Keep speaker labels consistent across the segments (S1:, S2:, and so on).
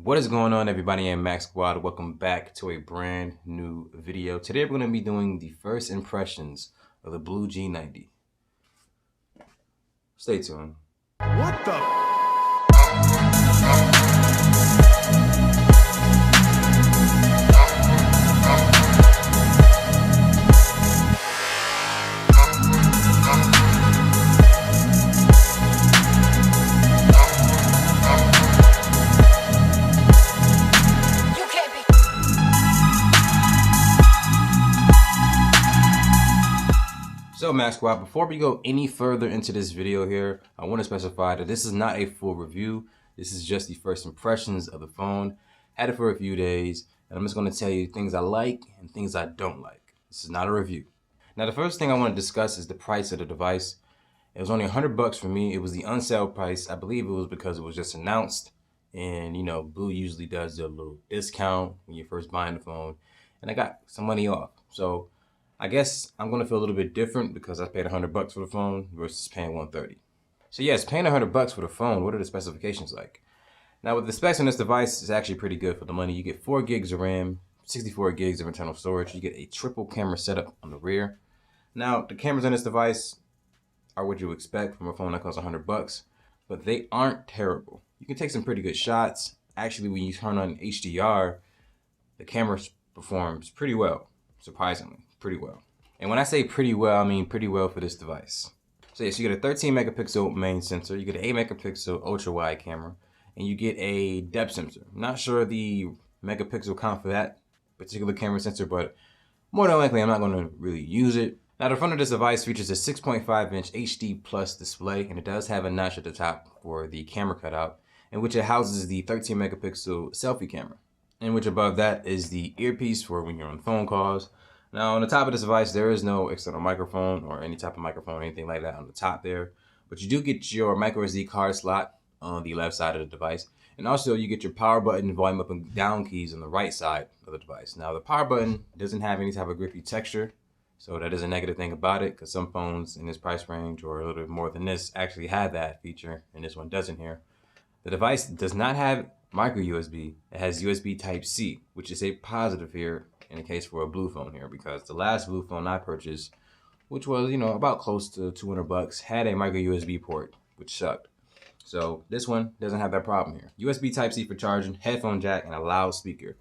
S1: What is going on, everybody in Max Squad? Welcome back to a brand new video. Today we're going to be doing the first impressions of the Blu G90. Stay tuned.
S2: What the?
S1: So Max Squad, before we go any further into this video here, I want to specify that this is not a full review. This is just the first impressions of the phone. Had it for a few days, and I'm just going to tell you things I like and things I don't like. This is not a review. Now, the first thing I want to discuss is the price of the device. It was only $100 for me. It was the unsale price. I believe it was because it was just announced. And, you know, Blu usually does a little discount when you're first buying the phone. And I got some money off. So I guess I'm going to feel a little bit different because I paid $100 for the phone versus paying $130. So yes, paying $100 for the phone, what are the specifications like? Now with the specs on this device, it's actually pretty good for the money. You get 4 gigs of RAM, 64 gigs of internal storage. You get a triple camera setup on the rear. Now the cameras on this device are what you expect from a phone that costs $100, but they aren't terrible. You can take some pretty good shots. Actually, when you turn on HDR, the camera performs pretty well, surprisingly. Pretty well. And when I say pretty well, I mean pretty well for this device. So yes, you get a 13 megapixel main sensor, you get an 8 megapixel ultra wide camera, and you get a depth sensor. I'm not sure the megapixel count for that particular camera sensor, but more than likely I'm not going to really use it. Now the front of this device features a 6.5 inch HD plus display, and it does have a notch at the top for the camera cutout, in which it houses the 13 megapixel selfie camera, in which above that is the earpiece for when you're on phone calls. Now on the top of this device, there is no external microphone or any type of microphone or anything like that on the top there, but you do get your micro SD card slot on the left side of the device. And also you get your power button, volume up and down keys on the right side of the device. Now the power button doesn't have any type of grippy texture, so that is a negative thing about it, because some phones in this price range or a little bit more than this actually have that feature, and this one doesn't here. The device does not have micro USB. It has USB Type-C, which is a positive here in the case for a Blu phone here, because the last Blu phone I purchased, which was, you know, about close to $200, had a micro USB port, which sucked. So this one doesn't have that problem here. USB Type-C for charging, headphone jack, and a loudspeaker.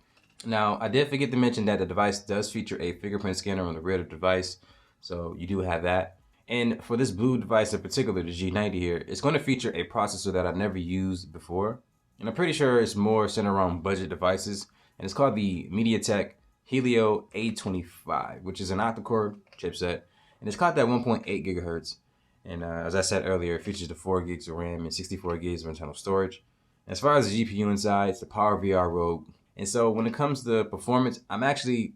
S1: Now, I did forget to mention that the device does feature a fingerprint scanner on the rear of the device, so you do have that. And for this Blu device in particular, the G90 here, it's going to feature a processor that I've never used before. And I'm pretty sure it's more centered around budget devices. And it's called the MediaTek Helio A25, which is an octa-core chipset. And it's clocked at 1.8 gigahertz. And as I said earlier, it features the 4 gigs of RAM and 64 gigs of internal storage. And as far as the GPU inside, it's the PowerVR Rogue. And so when it comes to performance, I'm actually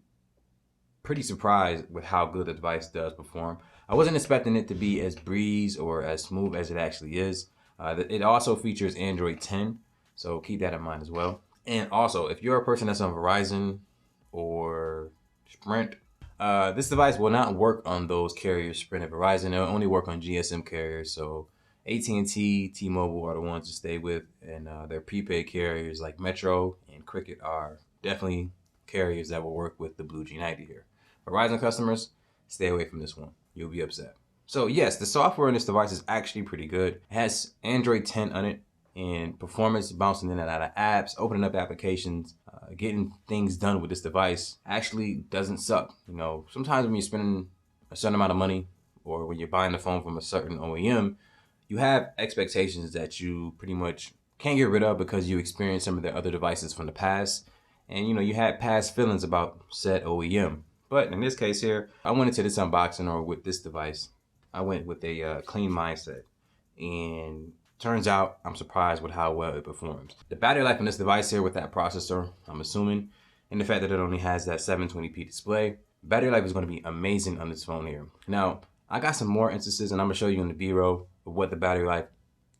S1: pretty surprised with how good the device does perform. I wasn't expecting it to be as breeze or as smooth as it actually is. It also features Android 10, so keep that in mind as well. And also, if you're a person that's on Verizon or Sprint, this device will not work on those carriers, Sprint and Verizon. It'll only work on GSM carriers, so AT&T, T-Mobile are the ones to stay with, and their prepaid carriers like Metro and Cricket are definitely carriers that will work with the Blu G90 here. Verizon customers, stay away from this one. You'll be upset. So yes, the software on this device is actually pretty good. It has Android 10 on it, and performance bouncing in and out of apps, opening up applications, getting things done with this device actually doesn't suck. You know, sometimes when you're spending a certain amount of money or when you're buying the phone from a certain OEM, you have expectations that you pretty much can't get rid of because you experienced some of their other devices from the past. And you know, you had past feelings about said OEM. But in this case here, I went into this unboxing, or with this device, I went with a clean mindset. And turns out I'm surprised with how well it performs. The battery life on this device here with that processor, I'm assuming, and the fact that it only has that 720p display, battery life is going to be amazing on this phone here. Now, I got some more instances, and I'm going to show you in the B-roll of what the battery life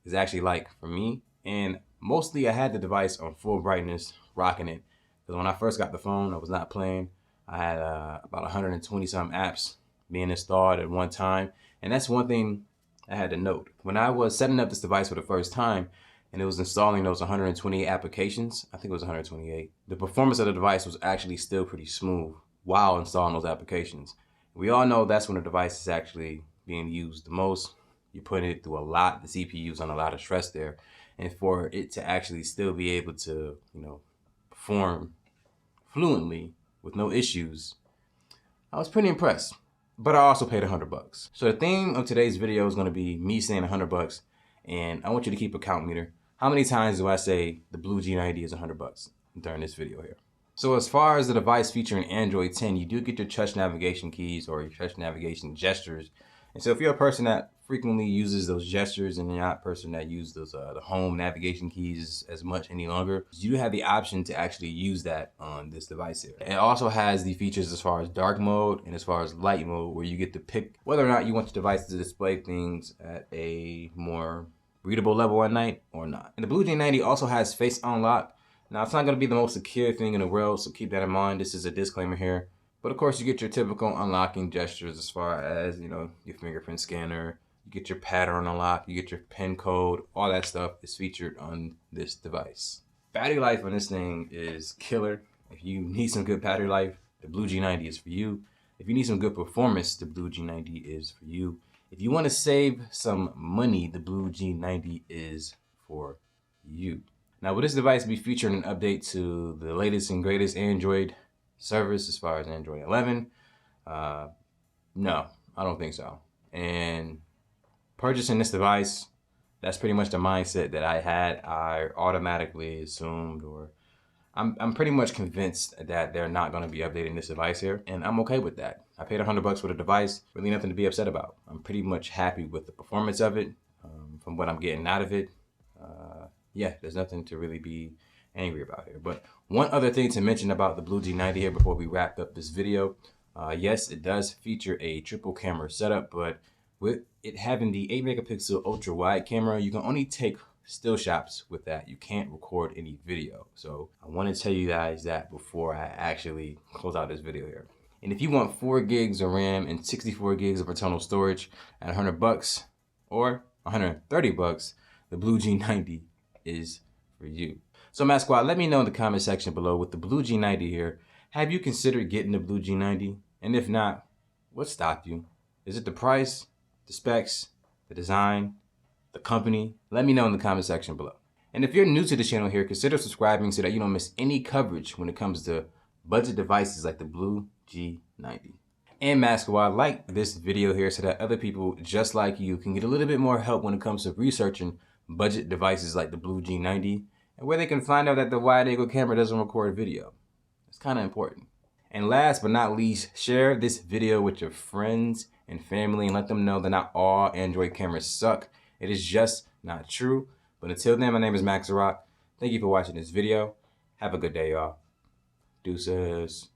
S1: is actually like for me. And mostly I had the device on full brightness, rocking it. Because when I first got the phone, I was not playing. I had about 120 some apps being installed at one time. And that's one thing I had to note. When I was setting up this device for the first time, and it was installing those 128 applications. I think it was 128. The performance of the device was actually still pretty smooth while installing those applications. We all know that's when the device is actually being used the most. You're putting it through a lot. The CPU's on a lot of stress there. And for it to actually still be able to, perform fluently with no issues, I was pretty impressed. But I also paid $100. So the theme of today's video is going to be me saying $100, and I want you to keep a count meter. How many times do I say the Blu G90 is $100 during this video here? So as far as the device featuring Android 10, you do get your touch navigation keys or your touch navigation gestures. And so if you're a person that frequently uses those gestures and you're not a person that uses those the home navigation keys as much any longer, you have the option to actually use that on this device here. It also has the features as far as dark mode and as far as light mode, where you get to pick whether or not you want your device to display things at a more readable level at night or not. And the Blu G90 also has face unlock. Now, it's not going to be the most secure thing in the world, so keep that in mind. This is a disclaimer here. But of course, you get your typical unlocking gestures as far as, your fingerprint scanner, you get your pattern unlock, you get your PIN code, all that stuff is featured on this device. Battery life on this thing is killer. If you need some good battery life, the Blu G90 is for you. If you need some good performance, the Blu G90 is for you. If you want to save some money, the Blu G90 is for you. Now, will this device be featuring an update to the latest and greatest Android service as far as Android 11? No, I don't think so. And purchasing this device, that's pretty much the mindset that I had. I automatically assumed, or I'm pretty much convinced that they're not going to be updating this device here, and I'm okay with that. I paid $100 for the device, really nothing to be upset about. I'm pretty much happy with the performance of it, from what I'm getting out of it. Yeah, there's nothing to really be angry about here. But one other thing to mention about the Blu G90 here before we wrap up this video, yes, it does feature a triple camera setup, but with it having the 8 megapixel ultra wide camera, you can only take still shots with that. You can't record any video. So I want to tell you guys that before I actually close out this video here. And if you want 4 gigs of RAM and 64 gigs of internal storage at $100 or $130, the Blu G90 is for you. So Mass Squad, let me know in the comment section below with the Blu G90 here. Have you considered getting the Blu G90? And if not, what stopped you? Is it the price, the specs, the design, the company? Let me know in the comment section below. And if you're new to the channel here, consider subscribing so that you don't miss any coverage when it comes to budget devices like the Blu G90. And Mass Squad, like this video here so that other people just like you can get a little bit more help when it comes to researching budget devices like the Blu G90 and where they can find out that the wide angle camera doesn't record video. It's kind of important. And last but not least, share this video with your friends and family and let them know that not all Android cameras suck. It is just not true. But until then, my name is Max Rock. Thank you for watching this video. Have a good day, y'all. Deuces.